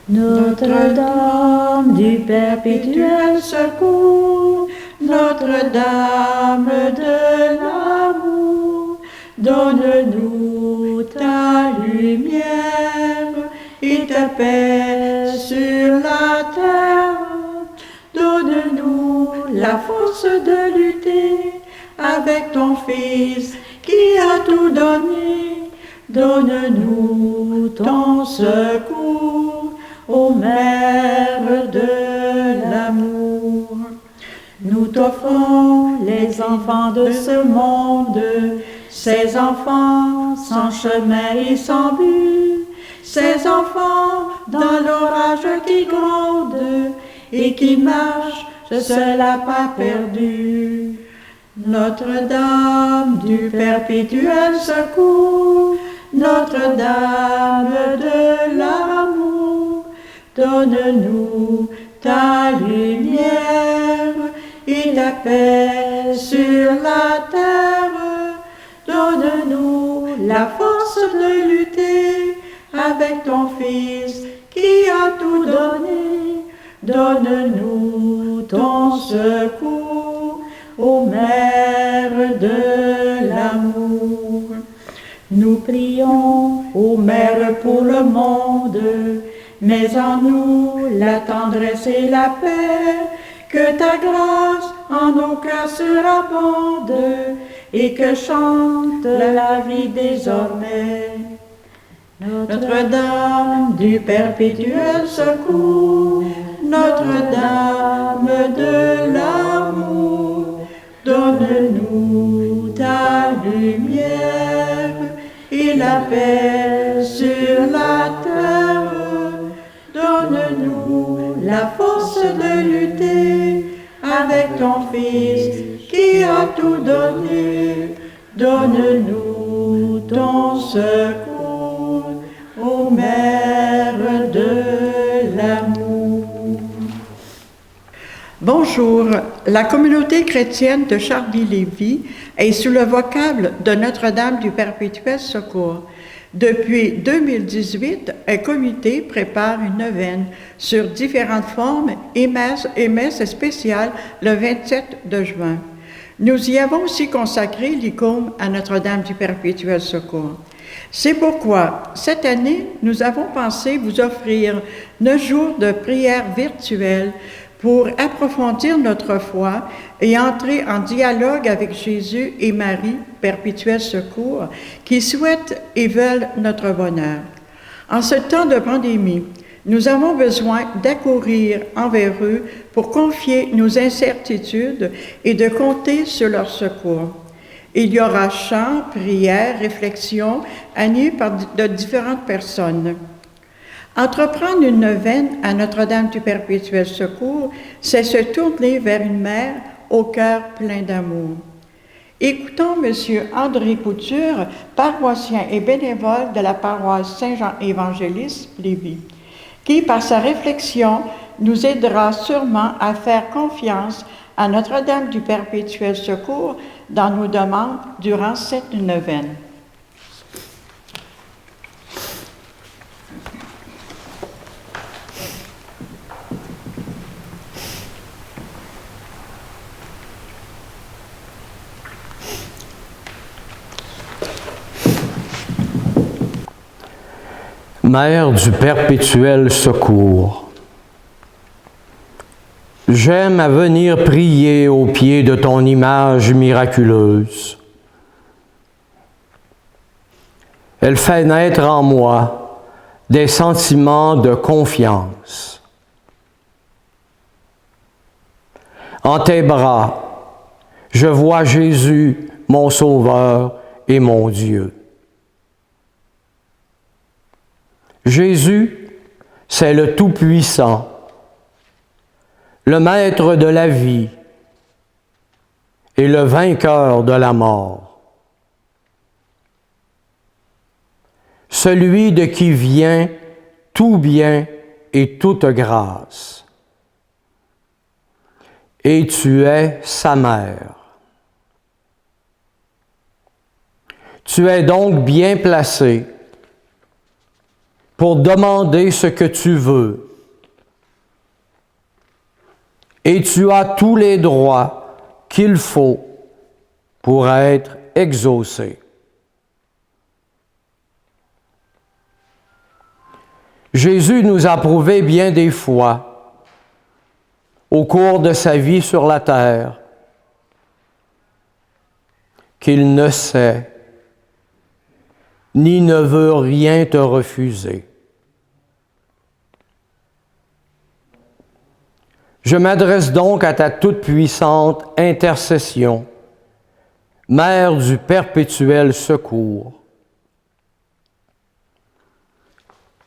Notre-Dame du perpétuel secours, Notre-Dame de l'amour, donne-nous ta lumière et ta paix sur la terre. Donne-nous la force de lutter avec ton Fils qui a tout donné. Donne-nous ton secours, ô Mère de l'amour. Nous t'offrons les enfants de ce monde, ces enfants sans chemin et sans but, ces enfants dans l'orage qui gronde et qui marchent seul à pas perdu. Notre-Dame du perpétuel secours, Notre-Dame de l'amour, donne-nous ta lumière et ta paix sur la terre. Donne-nous la force de lutter avec ton Fils qui a tout donné. Donne-nous ton secours, ô Mère de l'amour. Nous prions, ô Mère pour le monde, mets en nous la tendresse et la paix, que ta grâce en nos cœurs se répande et que chante la vie désormais. Notre-Dame du perpétuel secours, Notre-Dame de l'amour, donne-nous ta lumière et la paix sur la terre. Donne-nous la force de lutter avec ton Fils qui a tout donné. Donne-nous ton secours, ô Mère de l'amour. Bonjour, la communauté chrétienne de Charby-Lévis est sous le vocable de Notre-Dame du Perpétuel Secours. Depuis 2018, un comité prépare une neuvaine sur différentes formes et messes spéciales le 27 de juin. Nous y avons aussi consacré l'icône à Notre-Dame du Perpétuel Secours. C'est pourquoi, cette année, nous avons pensé vous offrir 9 jours de prière virtuelle pour approfondir notre foi et entrer en dialogue avec Jésus et Marie, Perpétuel Secours, qui souhaitent et veulent notre bonheur. En ce temps de pandémie, nous avons besoin d'accourir envers eux pour confier nos incertitudes et de compter sur leur secours. Il y aura chants, prières, réflexions animées par de différentes personnes. Entreprendre une neuvaine à Notre-Dame du Perpétuel Secours, c'est se tourner vers une mère au cœur plein d'amour. Écoutons M. André Couture, paroissien et bénévole de la paroisse Saint-Jean-Évangéliste, Lévis, qui, par sa réflexion, nous aidera sûrement à faire confiance à Notre-Dame du Perpétuel Secours dans nos demandes durant cette neuvaine. Mère du perpétuel secours, j'aime à venir prier au pied de ton image miraculeuse. Elle fait naître en moi des sentiments de confiance. En tes bras, je vois Jésus, mon Sauveur et mon Dieu. Jésus, c'est le Tout-Puissant, le Maître de la vie et le vainqueur de la mort. Celui de qui vient tout bien et toute grâce. Et tu es sa mère. Tu es donc bien placée, pour demander ce que tu veux. Et tu as tous les droits qu'il faut pour être exaucé. Jésus nous a prouvé bien des fois, au cours de sa vie sur la terre, qu'il ne sait ni ne veut rien te refuser. Je m'adresse donc à ta toute-puissante intercession, Mère du perpétuel secours.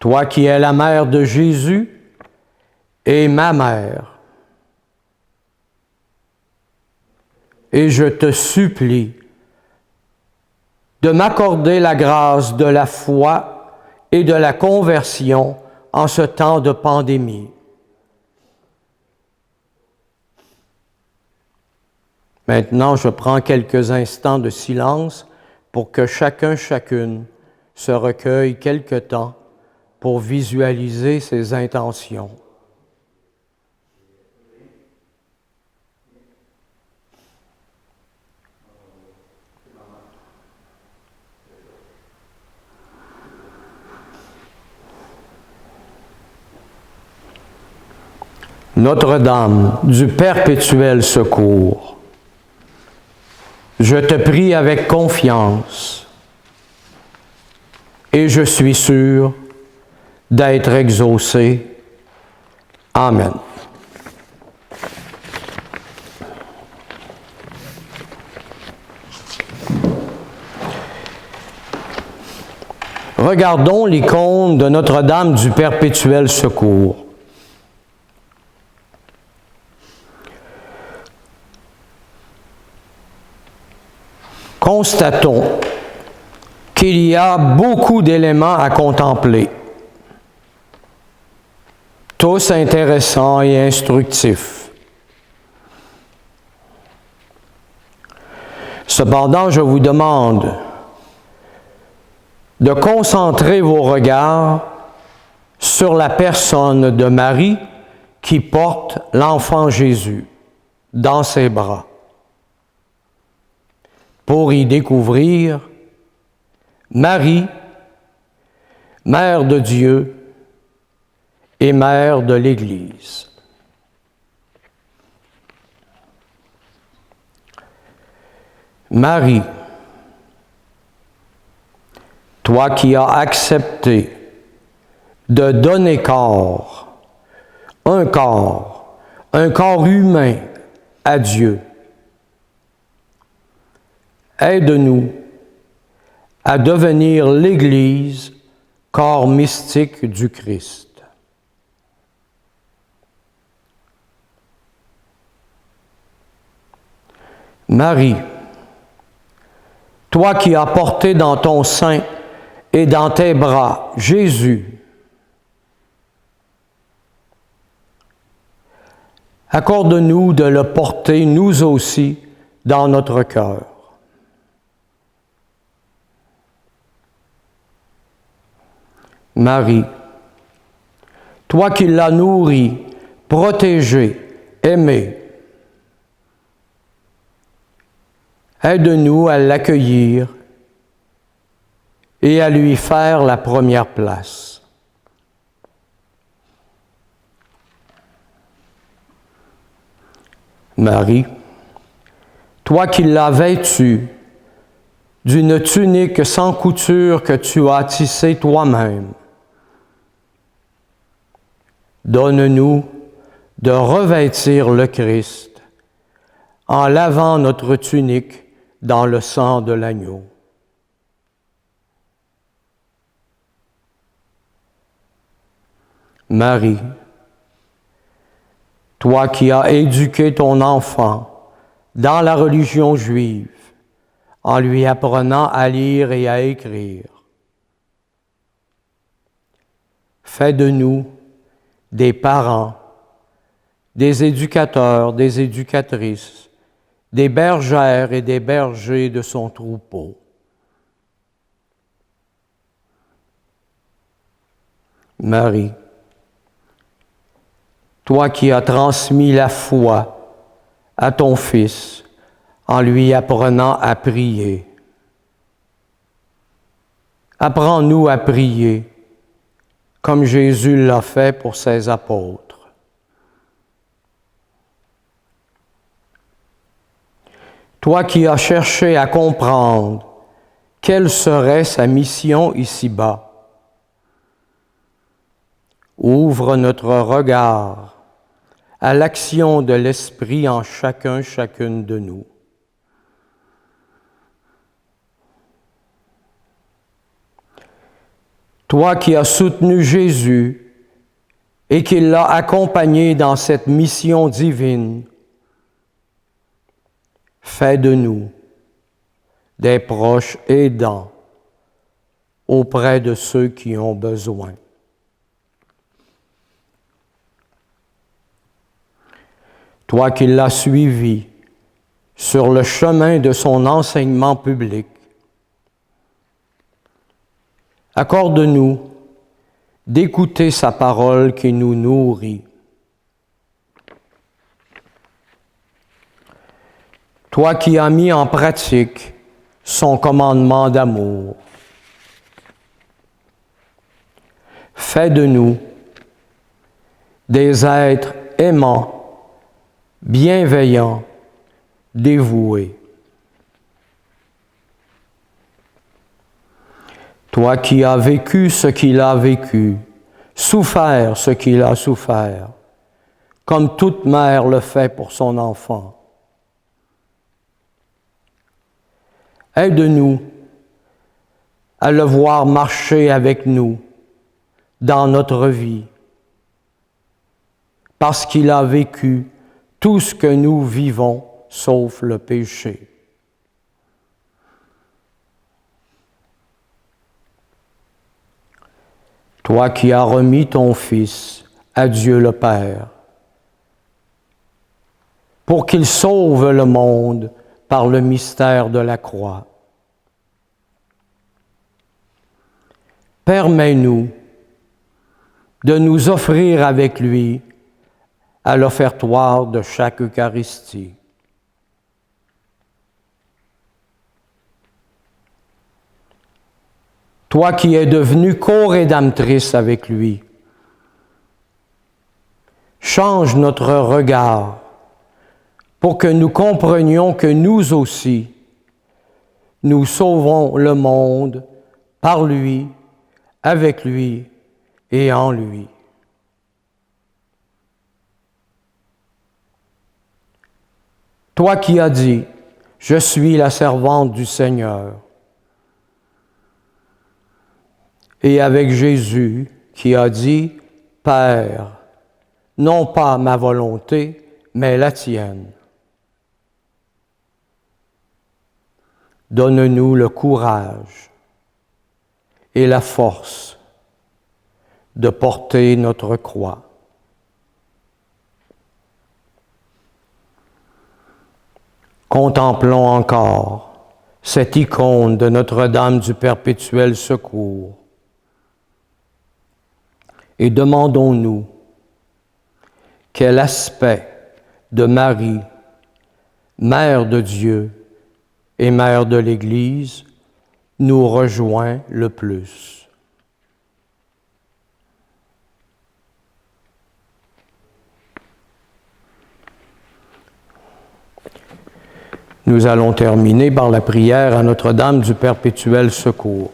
Toi qui es la mère de Jésus et ma mère, et je te supplie de m'accorder la grâce de la foi et de la conversion en ce temps de pandémie. Maintenant, je prends quelques instants de silence pour que chacune se recueille quelque temps pour visualiser ses intentions. Notre-Dame du perpétuel secours, je te prie avec confiance et je suis sûr d'être exaucé. Amen. Regardons l'icône de Notre-Dame du perpétuel secours. Constatons qu'il y a beaucoup d'éléments à contempler, tous intéressants et instructifs. Cependant, je vous demande de concentrer vos regards sur la personne de Marie qui porte l'enfant Jésus dans ses bras, pour y découvrir Marie, Mère de Dieu et Mère de l'Église. Marie, toi qui as accepté de donner un corps humain à Dieu, aide-nous à devenir l'Église, corps mystique du Christ. Marie, toi qui as porté dans ton sein et dans tes bras Jésus, accorde-nous de le porter nous aussi dans notre cœur. Marie, toi qui l'as nourri, protégé, aimé, aide-nous à l'accueillir et à lui faire la première place. Marie, toi qui l'as vêtu d'une tunique sans couture que tu as tissée toi-même, donne-nous de revêtir le Christ en lavant notre tunique dans le sang de l'agneau. Marie, toi qui as éduqué ton enfant dans la religion juive, en lui apprenant à lire et à écrire, fais de nous des parents, des éducateurs, des éducatrices, des bergères et des bergers de son troupeau. Marie, toi qui as transmis la foi à ton Fils en lui apprenant à prier, apprends-nous à prier comme Jésus l'a fait pour ses apôtres. Toi qui as cherché à comprendre quelle serait sa mission ici-bas, ouvre notre regard à l'action de l'Esprit en chacune de nous. Toi qui as soutenu Jésus et qui l'as accompagné dans cette mission divine, fais de nous des proches aidants auprès de ceux qui ont besoin. Toi qui l'as suivi sur le chemin de son enseignement public, accorde-nous d'écouter sa parole qui nous nourrit. Toi qui as mis en pratique son commandement d'amour, fais de nous des êtres aimants, bienveillants, dévoués. Toi qui as vécu ce qu'il a vécu, souffert ce qu'il a souffert, comme toute mère le fait pour son enfant. Aide-nous à le voir marcher avec nous dans notre vie, parce qu'il a vécu tout ce que nous vivons, sauf le péché. Toi qui as remis ton Fils à Dieu le Père, pour qu'il sauve le monde par le mystère de la croix. Permets-nous de nous offrir avec lui à l'offertoire de chaque Eucharistie. Toi qui es devenue co-rédemptrice avec lui, change notre regard pour que nous comprenions que nous aussi, nous sauvons le monde par lui, avec lui et en lui. Toi qui as dit, « Je suis la servante du Seigneur », et avec Jésus qui a dit, « Père, non pas ma volonté, mais la tienne. » Donne-nous le courage et la force de porter notre croix. Contemplons encore cette icône de Notre-Dame du Perpétuel Secours et demandons-nous quel aspect de Marie, Mère de Dieu et Mère de l'Église, nous rejoint le plus. Nous allons terminer par la prière à Notre-Dame du Perpétuel Secours.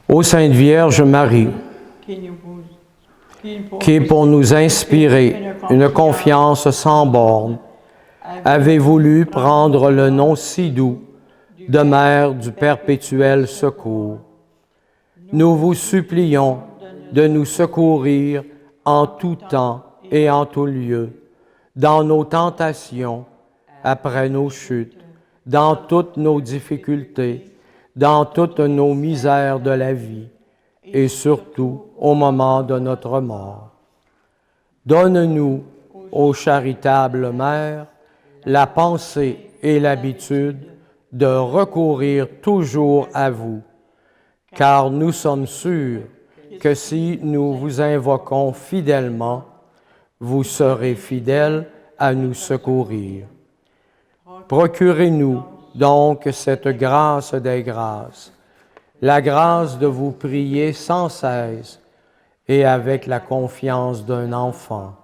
Ô Sainte Vierge Marie, qui pour nous inspirer une confiance sans borne, avez voulu prendre le nom si doux de Mère du Perpétuel Secours. Nous vous supplions de nous secourir en tout temps et en tout lieu, dans nos tentations, après nos chutes, dans toutes nos difficultés, dans toutes nos misères de la vie, et surtout au moment de notre mort. Donne-nous, ô charitable Mère, la pensée et l'habitude de recourir toujours à vous, car nous sommes sûrs que si nous vous invoquons fidèlement, vous serez fidèles à nous secourir. Procurez-nous donc cette grâce des grâces, la grâce de vous prier sans cesse et avec la confiance d'un enfant,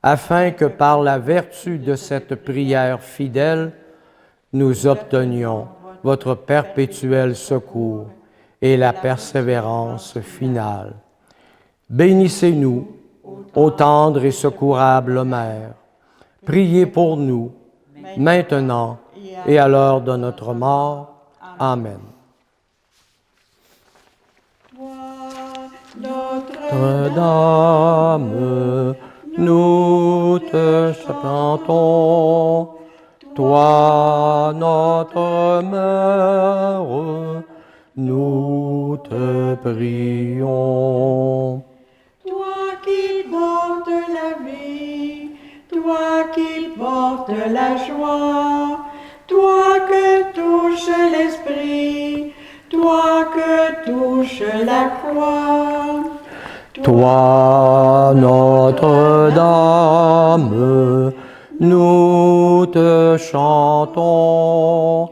afin que par la vertu de cette prière fidèle, nous obtenions votre perpétuel secours et la persévérance finale. Bénissez-nous, ô tendre et secourable Mère. Priez pour nous, maintenant et à l'heure de notre mort. Amen. Notre-Dame, nous te chantons, toi notre Mère, nous te prions. Toi qui portes la vie, toi qui portes la joie, toi que touche l'esprit, toi que touche la croix. Toi Notre-Dame, nous te chantons.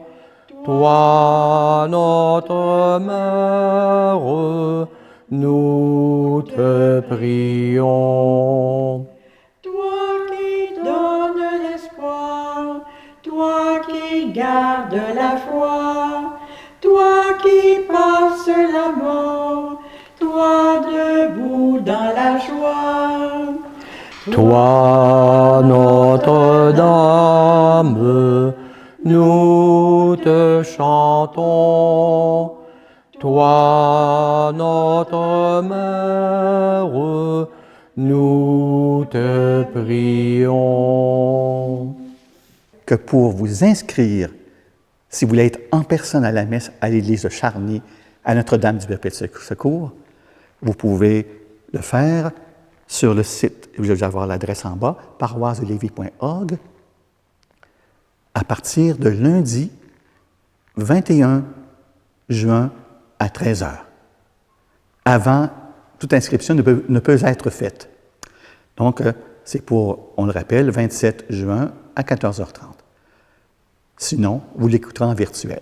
Toi notre Mère, nous te prions. Toi qui donnes l'espoir, toi qui gardes la foi, toi qui passes la mort, toi debout dans la joie. Toi Notre-Dame, nous te chantons. Toi notre Mère, nous te prions. Que pour vous inscrire, si vous voulez être en personne à la messe à l'église de Charny, à Notre-Dame du Perpétuel Secours, vous pouvez le faire sur le site, vous allez avoir l'adresse en bas, paroissedelévis.org, à partir de lundi 21 juin à 13h. Avant, toute inscription ne peut être faite. Donc, c'est pour, on le rappelle, 27 juin à 14h30. Sinon, vous l'écouterez en virtuel.